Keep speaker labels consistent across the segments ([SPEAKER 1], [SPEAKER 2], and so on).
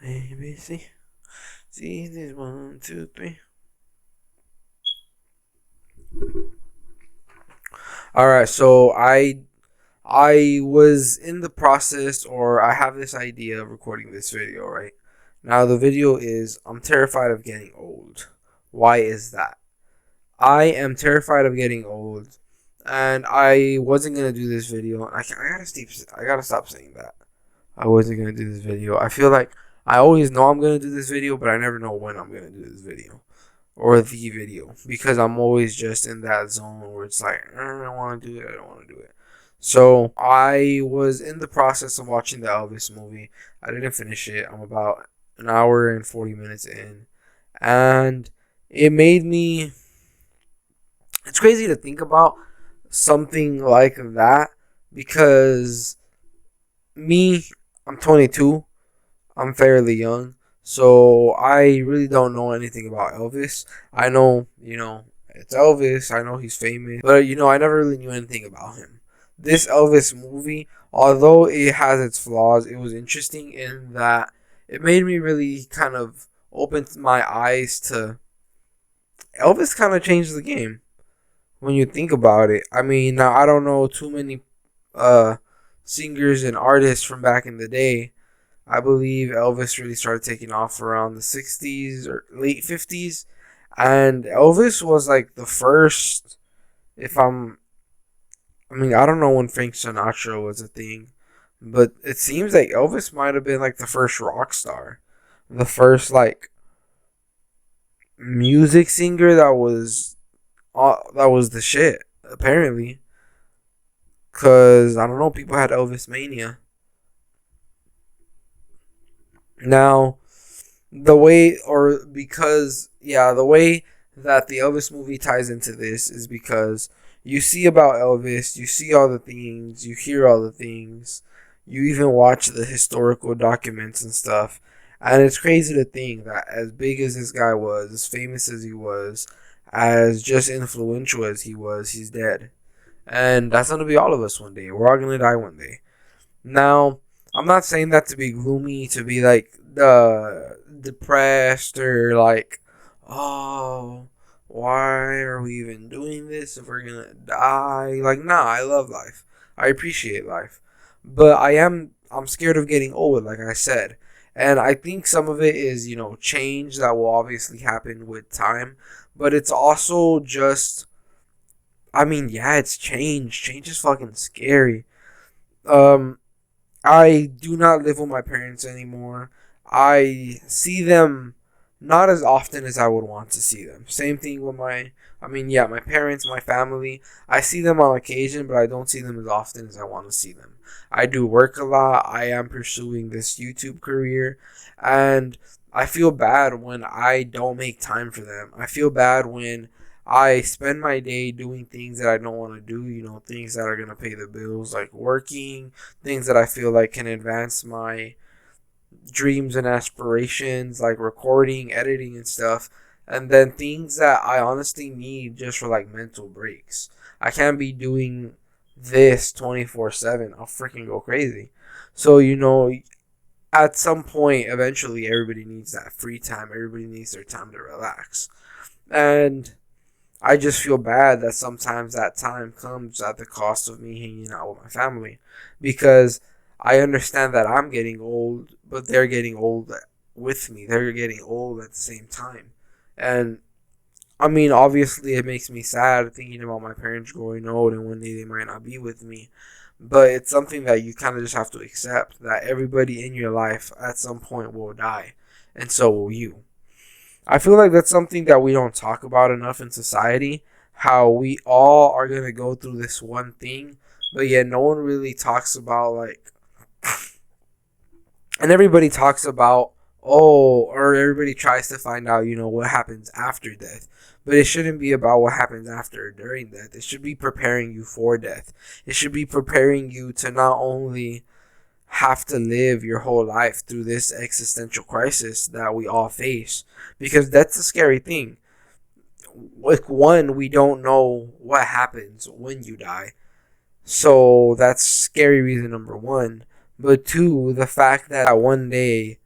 [SPEAKER 1] A B C. C is 1, 2, 3. All right, so I was in the process, or I have this idea of recording this video. Right now, the video is I'm terrified of getting old. Why is that? I am terrified of getting old, and I wasn't gonna do this video. I gotta stop saying that. I wasn't gonna do this video. I feel like I always know I'm gonna do this video, but I never know when I'm gonna do this video or the video because I'm always just in that zone where it's like I don't want to do it. I don't want to do it. So I was in the process of watching the Elvis movie. I didn't finish it. I'm about an hour and 40 minutes in, and it made me. It's crazy to think about something like that because me, I'm 22. I'm fairly young, so I really don't know anything about Elvis. I know, it's Elvis. I know he's famous, but I never really knew anything about him. This Elvis movie, although it has its flaws, it was interesting in that it made me really kind of open my eyes to Elvis. Kind of changed the game when you think about it. I mean, now I don't know too many uh singers and artists from back in the day. I believe Elvis really started taking off around the 60s or late 50s. And Elvis was like the first, if I'm, I mean, I don't know when Frank Sinatra was a thing, but it seems like Elvis might have been like the first rock star. The first, like, music singer that was the shit, apparently. Because, I don't know, people had Elvis Mania. Now, the way that the Elvis movie ties into this is because you see about Elvis, you see all the things, you hear all the things, you even watch the historical documents and stuff. And it's crazy to think that as big as this guy was, as famous as he was, as just influential as he was, he's dead. And that's going to be all of us one day. We're all going to die one day. Now, I'm not saying that to be gloomy, to be like depressed or like, oh, why are we even doing this if we're gonna die? Like, nah, I love life. I appreciate life, but I'm scared of getting old, like I said, and I think some of it is change that will obviously happen with time, but it's also just, I mean, yeah, it's change. Change is fucking scary. Um, I do not live with my parents anymore. I see them not as often as I would want to see them. Same thing with my parents, my family. I see them on occasion, but I don't see them as often as I want to see them. I do work a lot. I am pursuing this YouTube career, and I feel bad when I don't make time for them. I feel bad when I spend my day doing things that I don't want to do, things that are going to pay the bills, like working, things that I feel like can advance my dreams and aspirations, like recording, editing, and stuff. And then things that I honestly need just for like mental breaks. I can't be doing this 24/7. I'll freaking go crazy. So, at some point, eventually, everybody needs that free time. Everybody needs their time to relax. And I just feel bad that sometimes that time comes at the cost of me hanging out with my family because I understand that I'm getting old, but they're getting old with me. They're getting old at the same time. And I mean, obviously, it makes me sad thinking about my parents growing old and one day they might not be with me. But it's something that you kind of just have to accept that everybody in your life at some point will die, and so will you. I feel like that's something that we don't talk about enough in society. How we all are gonna go through this one thing, but yet no one really talks about like, and everybody talks about or everybody tries to find out, what happens after death. But it shouldn't be about what happens after or during death. It should be preparing you for death. It should be preparing you to not only have to live your whole life through this existential crisis that we all face because that's a scary thing. With one, we don't know what happens when you die. So that's scary reason number one. But two, the fact that one day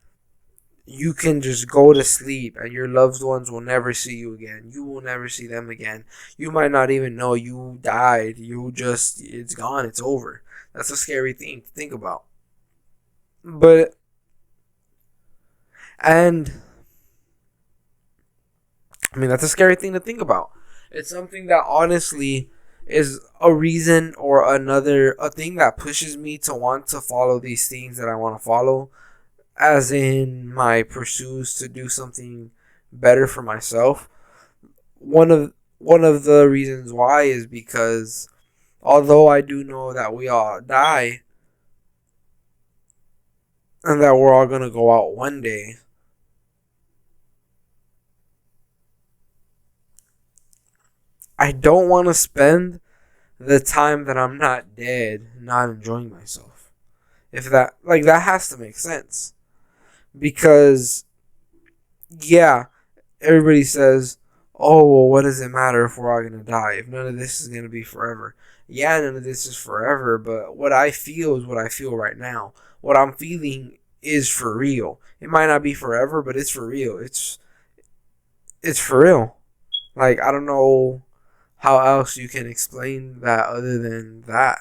[SPEAKER 1] you can just go to sleep and your loved ones will never see you again. You will never see them again. You might not even know you died. It's gone. It's over. That's a scary thing to think about. But, and, I mean, that's a scary thing to think about. It's something that honestly is a reason or a thing that pushes me to want to follow these things that I want to follow, as in my pursuits to do something better for myself. One of the reasons why is because although I do know that we all die and that we're all gonna go out one day, I don't want to spend the time that I'm not dead not enjoying myself. If that, like, that has to make sense. Because, yeah, everybody says, oh, well, what does it matter if we're all going to die? If none of this is going to be forever. Yeah, none of this is forever, but what I feel is what I feel right now. What I'm feeling is for real. It might not be forever, but it's for real. It's for real. Like, I don't know how else you can explain that other than that.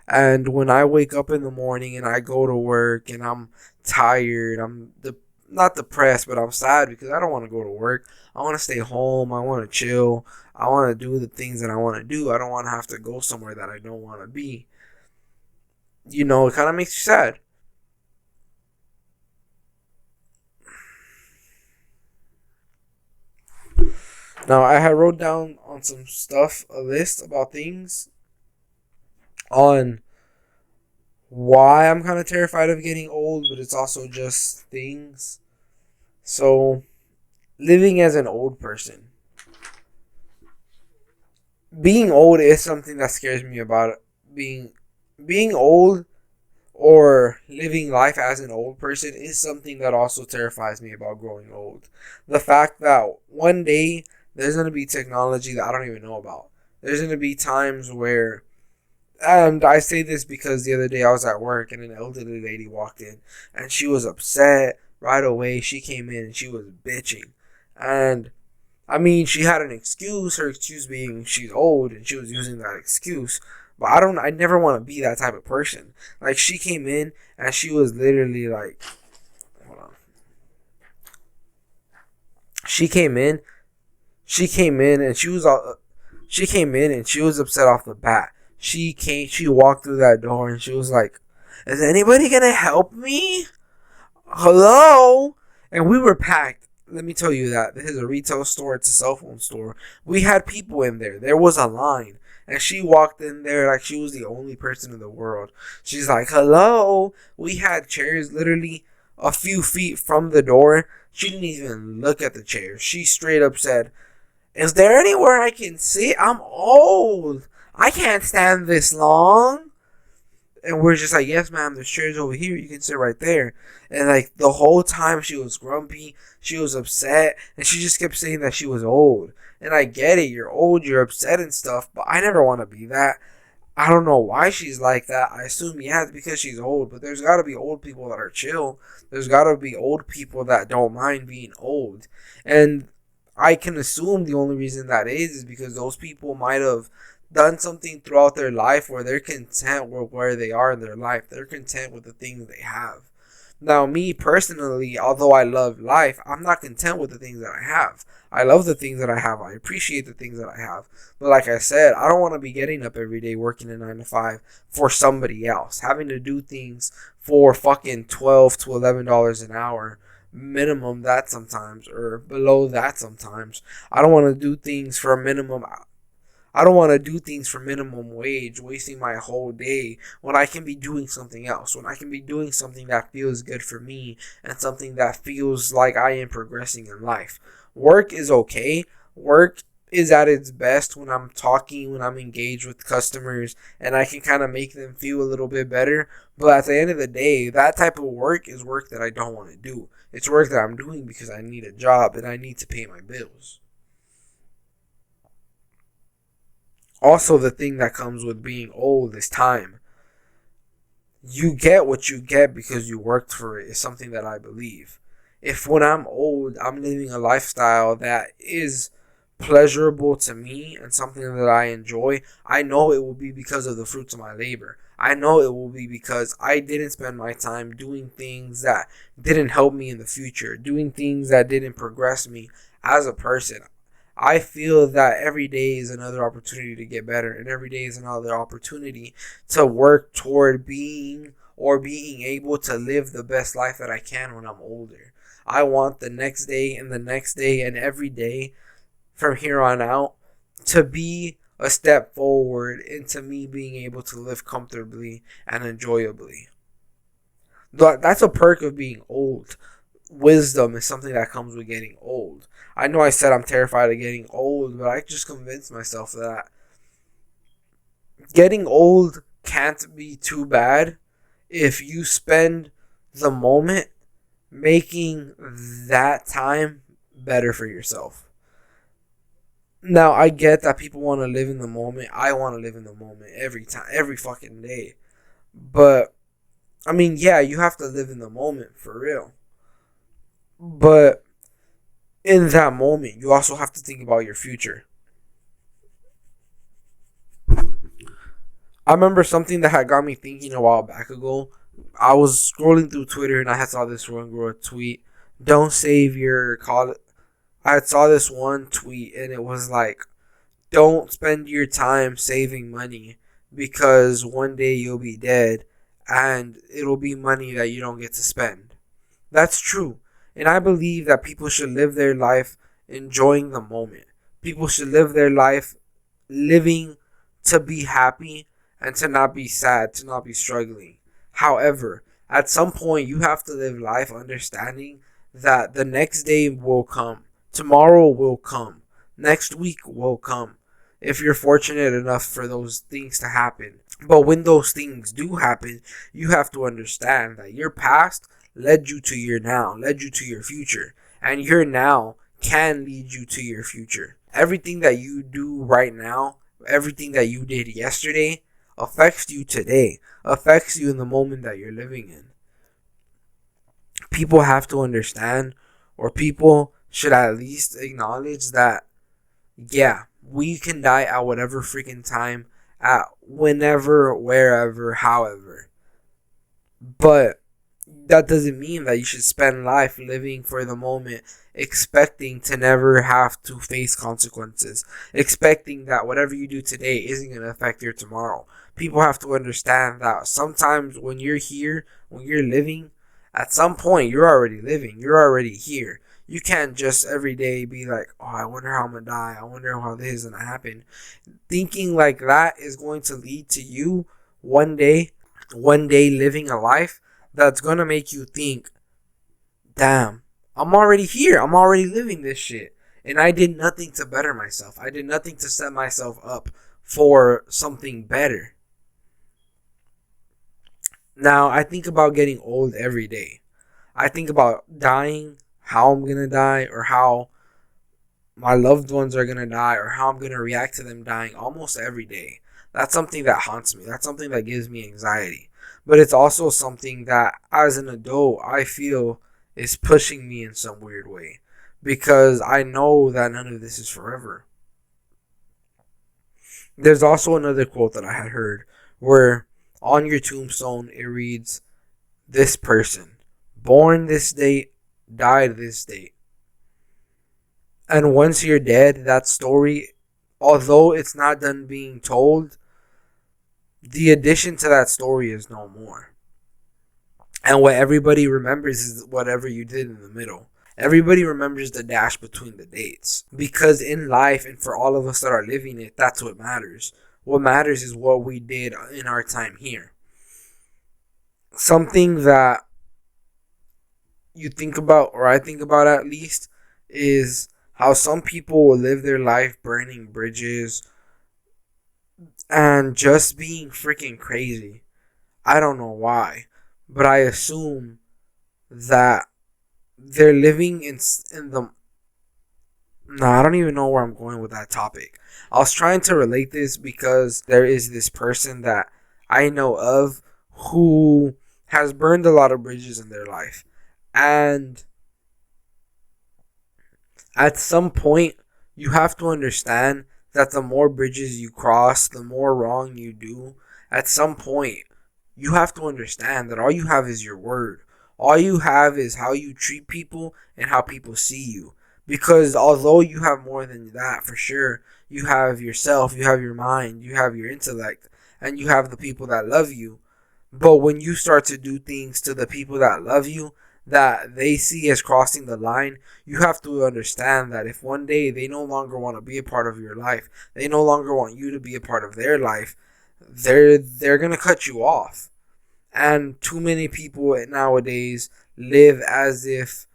[SPEAKER 1] And when I wake up in the morning and I go to work and I'm tired, not depressed, but I'm sad because I don't want to go to work. I want to stay home. I want to chill. I want to do the things that I want to do. I don't want to have to go somewhere that I don't want to be. It kind of makes you sad. Now, I had wrote down on some stuff a list about things on why I'm kind of terrified of getting old, but it's also just things. So, living as an old person. Being old is something that scares me about it. Being old or living life as an old person is something that also terrifies me about growing old. The fact that one day there's going to be technology that I don't even know about. There's going to be times where, and I say this because the other day I was at work and an elderly lady walked in and she was upset right away. She came in and she was bitching. And I mean, she had an excuse, her excuse being she's old and she was using that excuse. But I never want to be that type of person. Like, she came in and she was literally like, hold on. She came in and she came in and she was upset off the bat. She walked through that door and she was like, is anybody gonna help me? Hello? And we were packed. Let me tell you that. This is a retail store, it's a cell phone store. We had people in there. There was a line. And she walked in there like she was the only person in the world. She's like, hello? We had chairs literally a few feet from the door. She didn't even look at the chairs. She straight up said, is there anywhere I can sit? I'm old. I can't stand this long. And we're just like, yes, ma'am, there's chairs over here. You can sit right there. And like the whole time she was grumpy. She was upset. And she just kept saying that she was old. And I get it. You're old. You're upset and stuff. But I never want to be that. I don't know why she's like that. I assume, yeah, it's because she's old. But there's got to be old people that are chill. There's got to be old people that don't mind being old. And I can assume the only reason that is because those people might have done something throughout their life where they're content with where they are in their life. They're content with the things they have. Now, me personally, although I love life, I'm not content with the things that I have. I love the things that I have. I appreciate the things that I have. But like I said, I don't want to be getting up every day working a 9 to 5 for somebody else. Having to do things for fucking $12 to $11 an hour. Minimum that sometimes, or below that sometimes. I don't want to do things for a minimum. I don't want to do things for minimum wage, wasting my whole day when I can be doing something else, when I can be doing something that feels good for me and something that feels like I am progressing in life. Work is okay. Work is at its best when I'm talking, when I'm engaged with customers, and I can kind of make them feel a little bit better. But at the end of the day, that type of work is work that I don't want to do. It's work that I'm doing because I need a job and I need to pay my bills. Also, the thing that comes with being old is time. You get what you get because you worked for it, is something that I believe. if when I'm old, I'm living a lifestyle that is pleasurable to me and something that I enjoy, I know it will be because of the fruits of my labor. I know it will be because I didn't spend my time doing things that didn't help me in the future, doing things that didn't progress me as a person. I feel that every day is another opportunity to get better, and every day is another opportunity to work toward being able to live the best life that I can when I'm older. I want the next day and the next day and every day from here on out to be a step forward into me being able to live comfortably and enjoyably. That's a perk of being old. Wisdom is something that comes with getting old. I know I said I'm terrified of getting old, but I just convinced myself that getting old can't be too bad if you spend the moment making that time better for yourself. Now, I get that people want to live in the moment. I want to live in the moment every time, every fucking day. But, I mean, yeah, you have to live in the moment for real. But in that moment, you also have to think about your future. I remember something that had got me thinking a while back ago. I was scrolling through Twitter and I had saw this one girl tweet, "Don't save your college." I had saw this one tweet and it was like, "Don't spend your time saving money because one day you'll be dead and it'll be money that you don't get to spend." That's true. And I believe that people should live their life enjoying the moment. People should live their life living to be happy and to not be sad, to not be struggling. However, at some point, you have to live life understanding that the next day will come, tomorrow will come, next week will come, if you're fortunate enough for those things to happen. But when those things do happen, you have to understand that your past led you to your now, led you to your future, and your now can lead you to your future. Everything that you do right now, everything that you did yesterday, affects you today, affects you in the moment that you're living in. People have to understand, or people should at least acknowledge that, yeah, we can die at whatever freaking time, at whenever, wherever, however. But that doesn't mean that you should spend life living for the moment, expecting to never have to face consequences, expecting that whatever you do today isn't going to affect your tomorrow. People have to understand that sometimes when you're here, when you're living, at some point you're already living, you're already here. You can't just every day be like, "Oh, I wonder how I'm going to die. I wonder how this is going to happen." Thinking like that is going to lead to you one day living a life that's going to make you think, "Damn, I'm already here. I'm already living this shit. And I did nothing to better myself. I did nothing to set myself up for something better." Now, I think about getting old every day. I think about dying, how I'm going to die, or how my loved ones are going to die, or how I'm going to react to them dying almost every day. That's something that haunts me. That's something that gives me anxiety. But it's also something that, as an adult, I feel is pushing me in some weird way. Because I know that none of this is forever. There's also another quote that I had heard where on your tombstone it reads, "This person, born this date, died this date." And once you're dead, that story, although it's not done being told, the addition to that story is no more. And what everybody remembers is whatever you did in the middle. Everybody remembers the dash between the dates. Because in life, and for all of us that are living it, that's what matters. What matters is what we did in our time here. Something that you think about, or I think about at least, is how some people will live their life burning bridges and just being freaking crazy. I don't know why, but I assume that they're living in the. No, I don't even know where I'm going with that topic. I was trying to relate this because there is this person that I know of who has burned a lot of bridges in their life. And At some point, you have to understand that the more bridges you cross, the more wrong you do. At some point, you have to understand that all you have is your word. All you have is how you treat people and how people see you. Because although you have more than that, for sure, you have yourself, you have your mind, you have your intellect, and you have the people that love you. But when you start to do things to the people that love you that they see as crossing the line, you have to understand that if one day they no longer want to be a part of your life, they no longer want you to be a part of their life, they're going to cut you off. And too many people nowadays live as if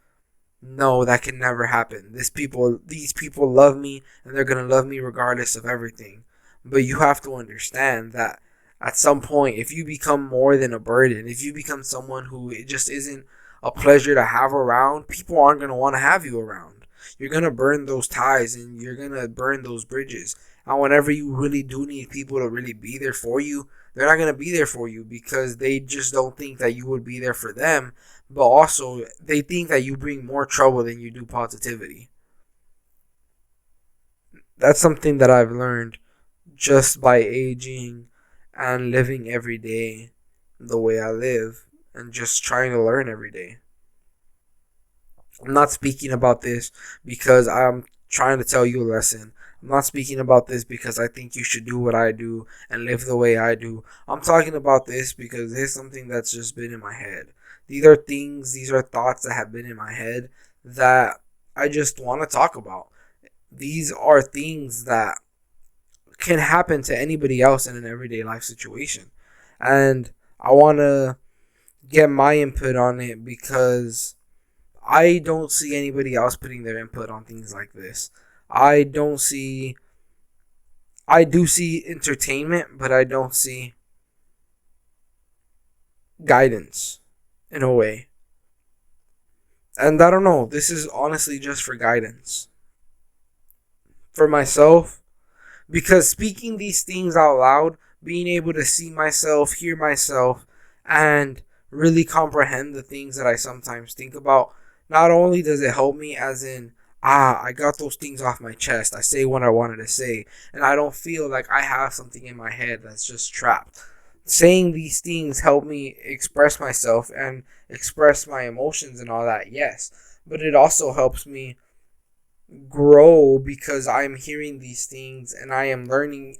[SPEAKER 1] no, that can never happen. These people love me and they're going to love me regardless of everything. But you have to understand that at some point, if you become more than a burden, if you become someone who it just isn't a pleasure to have around, people aren't going to want to have you around. You're going to burn those ties and you're going to burn those bridges. And whenever you really do need people to really be there for you, they're not going to be there for you because they just don't think that you would be there for them. But also, they think that you bring more trouble than you do positivity. That's something that I've learned just by aging and living every day the way I live and just trying to learn every day. I'm not speaking about this because I'm trying to tell you a lesson. I'm not speaking about this because I think you should do what I do and live the way I do. I'm talking about this because it's something that's just been in my head. These are thoughts that have been in my head that I just want to talk about. These are things that can happen to anybody else in an everyday life situation. And I want to get my input on it because I don't see anybody else putting their input on things like this. I don't see. I do see entertainment, but I don't see guidance in a way. And I don't know. This is honestly just for guidance. For myself, because speaking these things out loud, being able to see myself, hear myself, and really comprehend the things that I sometimes think about, not only does it help me as in, I got those things off my chest, I say what I wanted to say, and I don't feel like I have something in my head that's just trapped. Saying these things help me express myself and express my emotions and all that, yes, but it also helps me grow because I'm hearing these things and I am learning.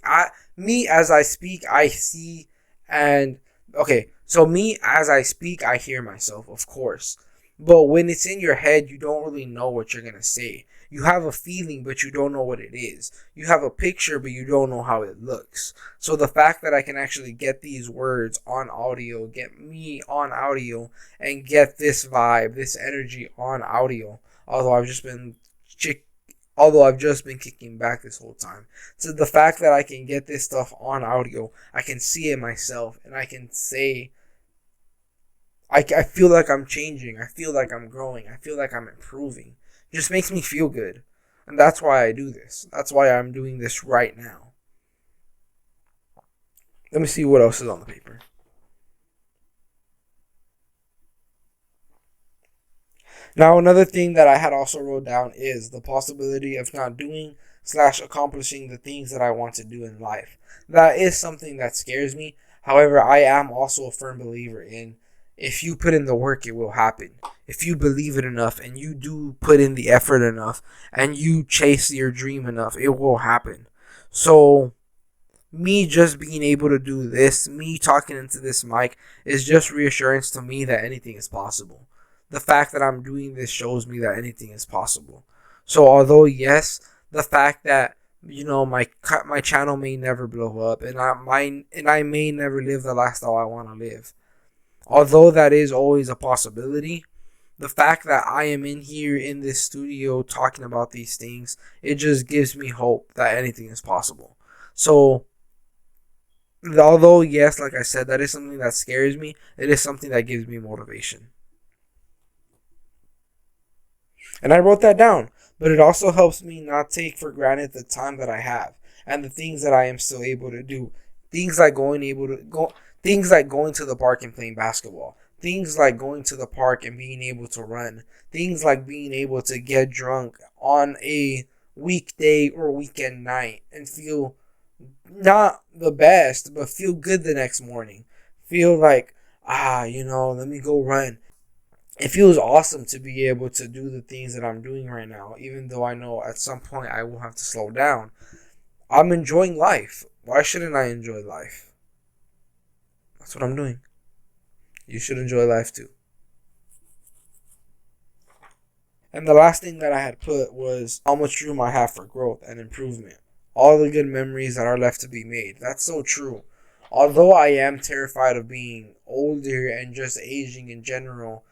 [SPEAKER 1] Me as I speak, I see, and okay, so me as I speak, I hear myself, of course. But when it's in your head, you don't really know what you're gonna say. You have a feeling, but you don't know what it is. You have a picture, but you don't know how it looks. So the fact that I can actually get these words on audio, get me on audio, and get this vibe, this energy on audio, although I've just been although I've just been kicking back this whole time. So the fact that I can get this stuff on audio, I can see it myself, and I can say, I feel like I'm changing. I feel like I'm growing. I feel like I'm improving. It just makes me feel good. And that's why I do this. That's why I'm doing this right now. Let me see what else is on the paper. Now, another thing that I had also wrote down is the possibility of not doing slash accomplishing the things that I want to do in life. That is something that scares me. However, I am also a firm believer in if you put in the work, it will happen. If you believe it enough and you do put in the effort enough and you chase your dream enough, it will happen. So, me just being able to do this, me talking into this mic, is just reassurance to me that anything is possible. The fact that I'm doing this shows me that anything is possible. So although yes, the fact that my channel may never blow up and I may never live the lifestyle I want to live. Although that is always a possibility, the fact that I am in here in this studio talking about these things, it just gives me hope that anything is possible. So although yes, like I said, that is something that scares me, it is something that gives me motivation. And I wrote that down. But it also helps me not take for granted the time that I have and the things that I am still able to do. Things like going to the park and playing basketball. Things like going to the park and being able to run. Things like being able to get drunk on a weekday or weekend night and feel not the best, but feel good the next morning. Feel like, let me go run. It feels awesome to be able to do the things that I'm doing right now, even though I know at some point I will have to slow down. I'm enjoying life. Why shouldn't I enjoy life? That's what I'm doing. You should enjoy life too. And the last thing that I had put was how much room I have for growth and improvement. All the good memories that are left to be made. That's so true. Although I am terrified of being older and just aging in general,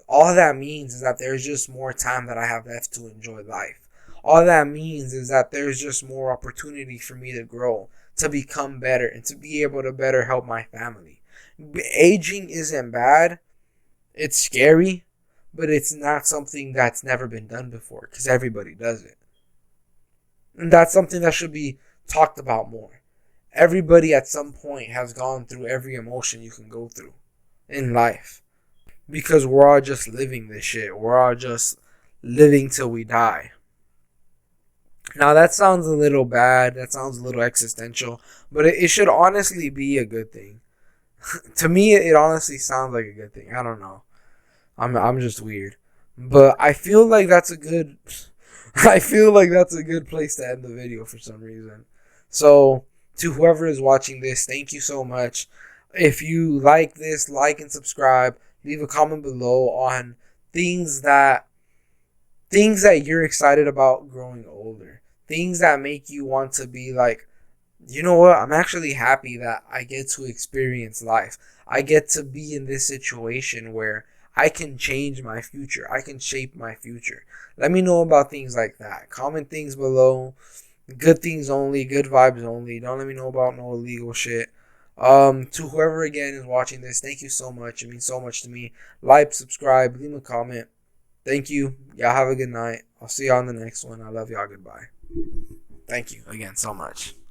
[SPEAKER 1] all that means is that there's just more time that I have left to enjoy life. All that means is that there's just more opportunity for me to grow, to become better, and to be able to better help my family. Aging isn't bad. It's scary, but it's not something that's never been done before because everybody does it. And that's something that should be talked about more. Everybody at some point has gone through every emotion you can go through in life because we're all just living this shit. We're all just living till we die. Now that sounds a little bad. That sounds a little existential, but it should honestly be a good thing. To me, it honestly sounds like a good thing. I don't know. I'm just weird, but I feel like that's a good. I feel like that's a good place to end the video for some reason. So to whoever is watching this, thank you so much. If you like this, like and subscribe. Leave a comment below on things that you're excited about growing older. Things that make you want to be like, you know what? I'm actually happy that I get to experience life. I get to be in this situation where I can change my future. I can shape my future. Let me know about things like that. Comment things below. Good things only. Good vibes only. Don't let me know about no illegal shit. To whoever again is watching this, thank you so much. It means so much to me. Like, subscribe, leave a comment. Thank you. Y'all have a good night. I'll see y'all on the next one. I love y'all. Goodbye. Thank you again so much.